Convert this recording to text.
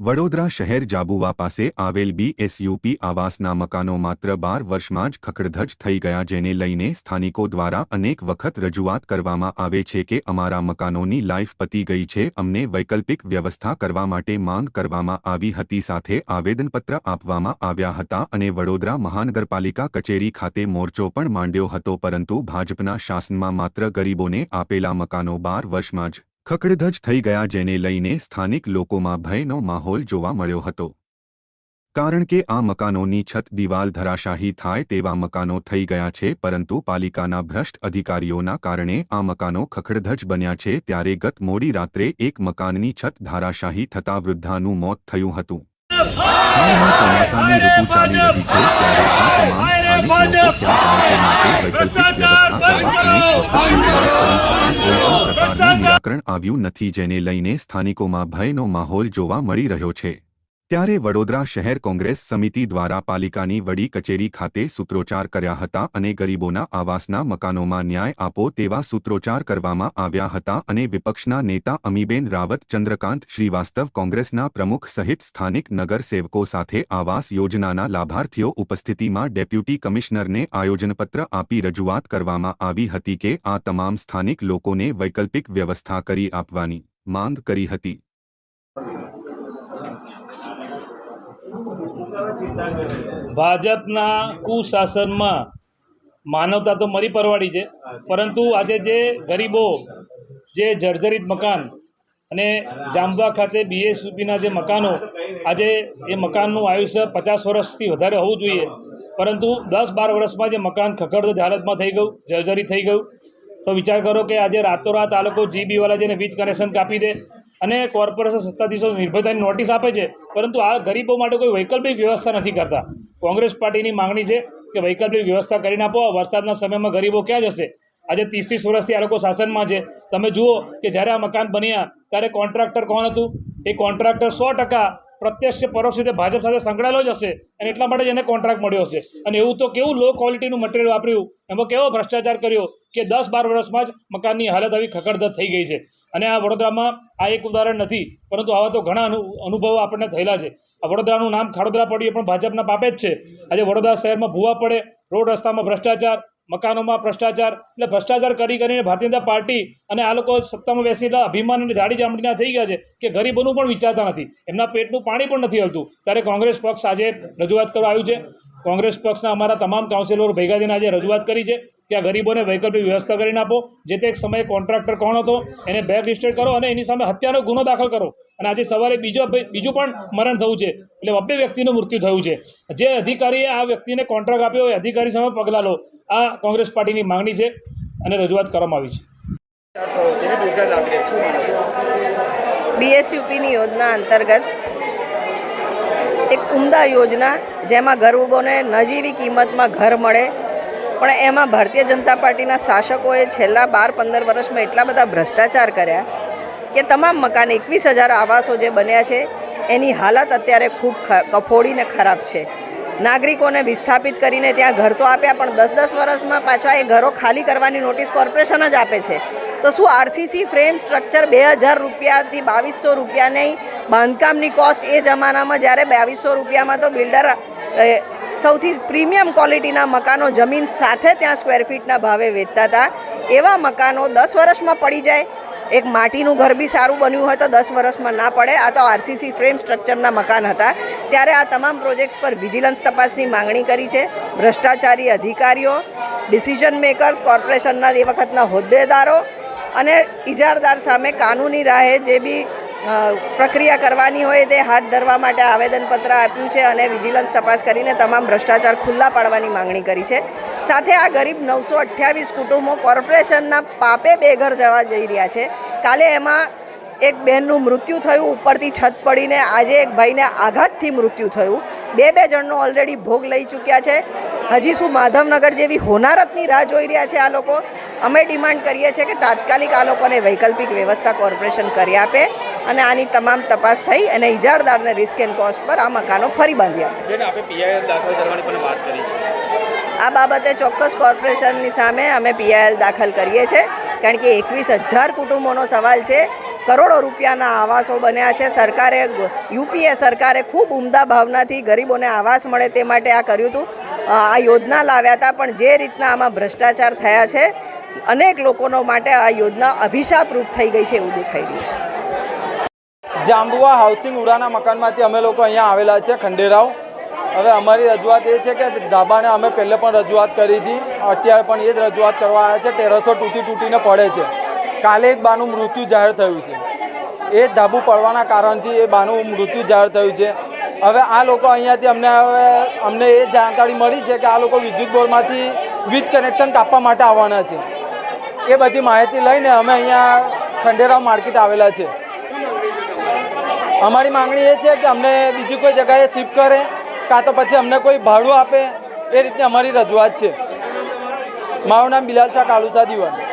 વડોદરા શહેર જાબુવા પાસે આવેલ બીએસયુપી આવાસના મકાનો માત્ર 12 વર્ષમાં જ ખખડધજ થઈ ગયા, જેને લઈને સ્થાનિકો દ્વારા અનેક વખત રજૂઆત કરવામાં આવે છે કે અમારા મકાનોની લાઈફ પતી ગઈ છે, અમને વૈકલ્પિક વ્યવસ્થા કરવા માટે માંગ કરવામાં આવી હતી। સાથે આવેદનપત્ર આપવામાં આવ્યા હતા અને વડોદરા મહાનગરપાલિકા કચેરી ખાતે મોરચો પણ માંડ્યો હતો, પરંતુ ભાજપના શાસનમાં માત્ર ગરીબોને આપેલા મકાનો 12 વર્ષમાં જ ખખડધજ થઈ ગયા, જેને લઈને સ્થાનિક લોકોમાં ભયનો માહોલ જોવા મળ્યો હતો। કારણ કે આ મકાનોની છત દિવાલ ધરાશાયી થાય તેવા મકાનો થઈ ગયા છે, પરંતુ પાલિકાના ભ્રષ્ટ અધિકારીઓના કારણે આ મકાનો ખખડધજ બન્યા છે। ત્યારે ગત મોડી રાત્રે એક મકાનની છત ધરાશાયી થતા વૃદ્ધાનું મોત થયું હતું। હાલમાં ચોમાસાની ઋતુ ચાલી રહી છે, ત્યારે આ તમામ સ્થાનિક લોકો ક્યાં જાય તે માટે વૈકલ્પિક વ્યવસ્થા કરવા અને પ્રકારનું નિરાકરણ આવ્યું નથી, જેને લઈને સ્થાનિકોમાં ભયનો માહોલ જોવા મળી રહ્યો છે। ત્યારે વડોદરા શહેર કોંગ્રેસ સમિતિ દ્વારા પાલિકાની વડી કચેરી ખાતે સૂત્રોચ્ચાર કર્યા હતા અને ગરીબોના આવાસના મકાનોમાં ન્યાય આપો તેવા સૂત્રોચ્ચાર કરવામાં આવ્યા હતા અને વિપક્ષના નેતા અમીબેન રાવત, ચંદ્રકાંત શ્રીવાસ્તવ, કોંગ્રેસના પ્રમુખ સહિત સ્થાનિક નગરસેવકો સાથે આવાસ યોજનાના લાભાર્થીઓ ઉપસ્થિતિમાં ડેપ્યુટી કમિશનરને આયોજનપત્ર આપી રજૂઆત કરવામાં આવી હતી કે આ તમામ સ્થાનિક લોકોને વૈકલ્પિક વ્યવસ્થા કરી આપવાની માંગ કરી હતી। ભાજપના કુશાસનમાં માનવતા તો મરી પરવાડી છે, પરંતુ આજે જે ગરીબો જે જર્જરિત મકાન અને જાંબુવા ખાતે બીએસયુપીના જે મકાનો, આજે એ મકાનનું આયુષ્ય 50 વર્ષથી વધારે હોવું જોઈએ, પરંતુ 10-12 વર્ષમાં જે મકાન ખખડધજ હાલતમાં થઈ ગયું, જર્જરિત થઈ ગયું, તો વિચાર કરો કે આજે રાતોરાત આ લોકો જીબીવાળા જેને વીજ કનેક્શન કાપી દે અને કોર્પોરેશન સત્તાધીશો નિર્ભયતાની નોટિસ આપે છે, પરંતુ આ ગરીબો માટે કોઈ વૈકલ્પિક વ્યવસ્થા નથી કરતા। કોંગ્રેસ પાર્ટીની માંગણી છે કે વૈકલ્પિક વ્યવસ્થા કરીને આપો। વરસાદના સમયમાં ગરીબો ક્યાં જશે? આજે 30-30 વર્ષથી આ લોકો શાસનમાં છે। તમે જુઓ કે જ્યારે આ મકાન બન્યા ત્યારે કોન્ટ્રાક્ટર કોણ હતું? એ કોન્ટ્રાક્ટર 100% પ્રત્યક્ષ કે પરોક્ષ રીતે ભાજપ સાથે સંકળાયેલો જ હશે અને એટલા માટે જ એને કોન્ટ્રાક્ટ મળ્યો હશે। અને એવું તો કેવું લો ક્વોલિટીનું મટીરિયલ વાપર્યું, એમાં કેવો ભ્રષ્ટાચાર કર્યો કે 10-12 વર્ષમાં જ મકાનની હાલત આવી ખખડધજ થઈ ગઈ છે। અને આ વડોદરામાં આ એક ઉદાહરણ નથી, પરંતુ આવા તો ઘણા અનુભવો આપણને થયેલા છે। આ વડોદરાનું નામ ખાડોદરા પડ્યું એ પણ ભાજપના પાપે જ છે। આજે વડોદરા શહેરમાં ભૂવા પડે, રોડ રસ્તામાં ભ્રષ્ટાચાર, મકાનોમાં ભ્રષ્ટાચાર, એટલે ભ્રષ્ટાચાર કરીને ભારતીય જનતા પાર્ટી અને આ લોકો સત્તામાં બેસીને અભિમાન અને જાડી જામડીના થઈ ગયા છે કે ગરીબોનું પણ વિચારતા નથી, એમના પેટનું પાણી પણ નથી હલતું। ત્યારે કોંગ્રેસ પક્ષ આજે રજૂઆત કરવા આવ્યું છે। કોંગ્રેસ પક્ષના અમારા તમામ કાઉન્સિલરો ભેગા થઈને આજે રજૂઆત કરી છે કે આ ગરીબોને વૈકલ્પિક વ્યવસ્થા કરીને આપો। જે તે એક સમયે કોન્ટ્રાક્ટર કોણ હતો એને બ્લેક લિસ્ટેડ કરો અને એની સામે હત્યાનો ગુનો દાખલ કરો। અને આજે સવારે બીજું પણ મરણ થયું છે, એટલે 2 વ્યક્તિનું મૃત્યુ થયું છે। જે અધિકારીએ આ વ્યક્તિને કોન્ટ્રાક્ટ આપ્યો એ અધિકારી સામે પગલાં લો, આ કોંગ્રેસ પાર્ટીની માંગણી છે અને રજૂઆત કરવામાં આવી છે। બીએસયુપીની યોજના અંતર્ગત એક ઉમદા યોજના જેમાં ગરીબોને નજીવી કિંમતમાં ઘર મળે, પણ એમાં ભારતીય જનતા પાર્ટીના શાસકોએ છેલ્લા 12-15 વર્ષમાં એટલા બધા ભ્રષ્ટાચાર કર્યા કે તમામ મકાન 21,000 આવાસો જે બન્યા છે એની હાલત અત્યારે ખૂબ કફોડી ને ખરાબ છે। નાગરિકોને વિસ્થાપિત કરીને ત્યાં ઘર તો આપ્યા, પણ 10-10 વર્ષમાં પાછા એ ઘરો ખાલી કરવાની નોટિસ કોર્પોરેશન જ આપે છે। તો શું આરસીસી ફ્રેમ સ્ટ્રક્ચર 2,000 રૂપિયાથી 2,200 રૂપિયાની બાંધકામની કોસ્ટ એ જમાનામાં, જ્યારે 2,200 રૂપિયામાં તો બિલ્ડર સૌથી પ્રીમિયમ ક્વોલિટીના મકાનો જમીન સાથે ત્યાં સ્ક્વેર ફીટના ભાવે વેચતા હતા, એવા મકાનો 10 વર્ષમાં પડી જાય। એક માટીનું ઘર બી સારું બન્યું હોય તો 10 વર્ષમાં ના પડે। આ તો આરસીસી ફ્રેમ સ્ટ્રક્ચરના મકાન હતા। ત્યારે આ તમામ પ્રોજેક્ટ્સ પર વિજિલન્સ તપાસની માંગણી કરી છે। ભ્રષ્ટાચારી અધિકારીઓ, ડિસિઝન મેકર્સ, કોર્પોરેશનના એ વખતના હોદ્દેદારો અને ઇજારદાર સામે કાનૂની રાહે જે બી પ્રક્રિયા કરવાની હોય તે હાથ ધરવા માટે આવેદનપત્ર આપ્યું છે અને વિજિલન્સ તપાસ કરીને તમામ ભ્રષ્ટાચાર ખુલ્લા પાડવાની માંગણી કરી છે। સાથે આ ગરીબ 928 કુટુંબો કોર્પોરેશનના પાપે બેઘર જવા જઈ રહ્યા છે। કાલે એમાં એક બહેનનું મૃત્યુ થયું, ઉપરથી છત પડીને આજે એક ભાઈને આઘાતથી મૃત્યુ થયું। 2 જણનો ઓલરેડી ભોગ લઈ ચૂક્યા છે। હજી શું માધવનગર જેવી હોનારતની રાહ જોઈ રહ્યા છે આ લોકો? અમે ડિમાન્ડ કરીએ છીએ કે તાત્કાલિક આ લોકોને વૈકલ્પિક વ્યવસ્થા કોર્પોરેશન કરી આપે અને આની તમામ તપાસ થઈ અને ઇજારદારને રિસ્ક એન્ડ કોસ્ટ પર આ મકાનો ફરી બાંધી આપે। આ બાબતે ચોક્કસ કોર્પોરેશનની સામે અમે પીઆઈએલ દાખલ કરીએ છીએ, કારણ કે 21,000 કુટુંબોનો સવાલ છે કરોડો રૂપિયાના આવાસો બન્યા છે. યુપીએ સરકારે ખૂબ ઉમદા ભાવનાથી ગરીબોને આવાસ મળે તે માટે આ કર્યું હતું. આ યોજના લાવ્યા હતા, પણ જે રીતના આમાં ભ્રષ્ટાચાર થયા છે, અનેક લોકોનો માટે આ યોજના અભિશાપરૂપ થઈ ગઈ છે એવું દેખાઈ રહ્યું છે. જાંબુવા હાઉસિંગ ઉડાના મકાનમાંથી અમે લોકો અહીંયા આવેલા છે ખંડેરાવ. હવે અમારી રજૂઆત એ છે કે ધાબાને અમે પહેલે પણ રજૂઆત કરી હતી, અત્યારે પણ એ જ રજૂઆત કરવા આવ્યા છે. ટેરેસો તૂટીને પડે છે. કાલે એક બાનું મૃત્યુ જાહેર થયું છે. એ ધાબુ પડવાના કારણથી એ બાનું મૃત્યુ જાહેર થયું છે. હવે આ લોકો અહીંયાથી અમને એ જાણકારી મળી છે કે આ લોકો વિદ્યુત બોર્ડમાંથી વીજ કનેક્શન કાપવા માટે આવવાના છે. એ બધી માહિતી લઈને અમે અહીંયા ખંડેરાવ માર્કેટ આવેલા છે. અમારી માંગણી એ છે કે અમને બીજી કોઈ જગ્યાએ શિફ્ટ કરે, કાં તો પછી અમને કોઈ ભાડું આપે. એ રીતની અમારી રજૂઆત છે. મારું નામ બિલાલ શાહ કાલુસા દીવાન.